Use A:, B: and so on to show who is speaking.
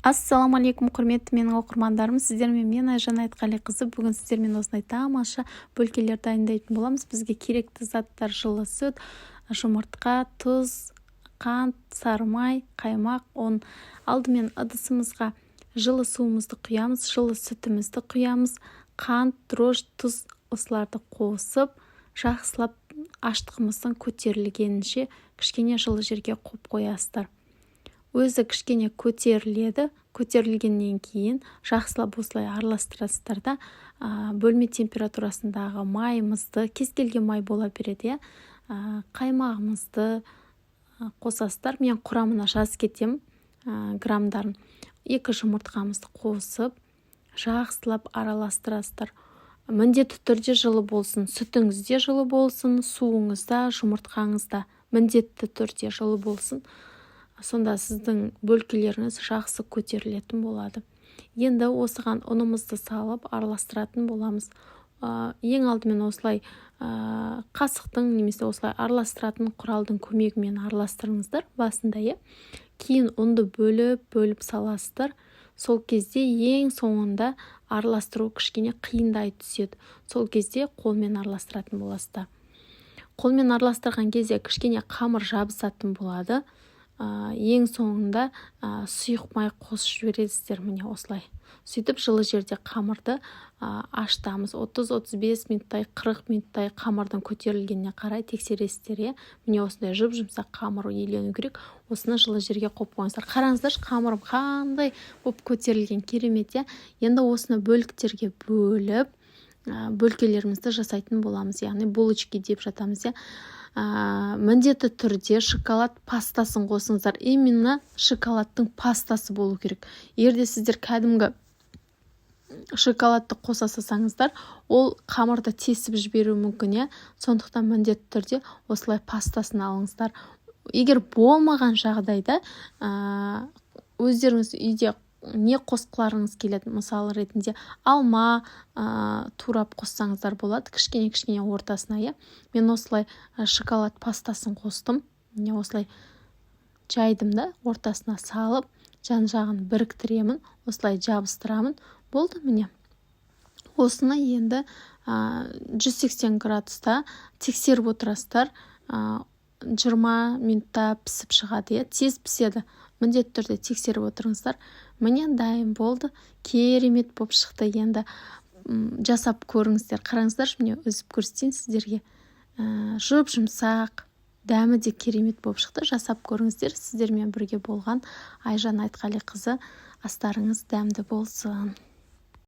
A: Ассалаумағалейкум, құрметті менің оқырмандарым. Сіздермен мен Айжан Айтқалиқызы. Бүгін сіздермен осындай тамаша бөлкелер дайындайтын боламыз. Бізге керекті заттар: жылы сүт, жұмыртқа, тұз, қант, сары май, қаймақ, ұн. Алдымен ыдысымызға жылы суымызды құямыз, жылы сүтімізді құямыз, қант, дрожж, тұз осыларды қосып, жақсылап аштығымыздың көтерілгенінше кішкене жылы жерге қойып қоясыздар. Өзі кішкене көтеріледі. Көтерілгеннен кейін жақсылап осылай араластырасыздар да, бөлме температурасындағы майымызды, кез келген май бола береді, қаймағымызды қосасыздар. Мен құрамына жазып кетем грамдарын. 2 жұмыртқамызды қосып, жақсылап араластырасыздар. Міндетті түрде жылы болсын, сүтіңіз де жылы болсын, суыңыз да, жұмыртқаңыз да міндетті түрде жылы болсын. Сонда сіздің бөлкелеріңіз жақсы көтерілетін болады. Енді осыған ұнымызды салып араластыратын боламыз. Ең алдымен осылай қасықтың немесе осылай араластыратын құралдың көмегімен араластырыңыздар басында. Кейін ұнды бөліп саласыздар. Сол кезде ең соңында араластыру кішкене қиындай түседі. Сол кезде қолмен араластыратын боласыздар. Қолмен араластырған кезде кішкене қамыр жабысатын болады. Ең соңында сұйық май қосып жібересіздер, міне осылай. Сөйтіп жылы жерде қамырды ашытамыз. 30-35 минуттай, 40 минуттай қамырдың көтерілгеніне қарай тексересіздер. Міне осындай жұп-жұмсақ қамыр елену керек. Осыны жылы жерге қойып қойыңыздар. Қараңыздаршы, қамырым қандай болып көтерілген, керемет. Енді осыны бөліктерге бөліп, бөлкелерімізді жасайтын боламыз. Яғни булочки деп жатамыз. Міндетті түрде шоколад пастасын қосыңыздар. Именно шоколадтың пастасы болу керек. Егер сіздер кәдімгі шоколадты қоса салсаңыздар, ол қамырды тесіп жіберуі мүмкін. Сондықтан міндетті түрде осылай пастасын алыңыздар. Егер болмаған жағдайда өздеріңіз үйде не қосқыларыңыз келеді, мысалы ретінде алма турап қоссаңыздар болады, кішкене ортасына. Мен осылай шоколад пастасын қостым. Міне осылай жайдым да, ортасына салып, жан-жағын біріктіремін, осылай жабыстырамын. Болды, міне. Осыны енді 180 градуста тексеріп отырасыздар. 20 минутта пісіп шығады. Тез піседі. Міндетті түрде тексеріп отырыңыздар. Міне дайын болды. Керемет болып шықты. Енді жасап көріңіздер. Қараңыздар, міне үзіп көрсетейін сіздерге. Жұп-жұмсақ, дәмі де керемет болып шықты. Жасап көріңіздер. Сіздермен бірге болған Айжан Айтқалиқызы. Астарыңыз дәмді болсын.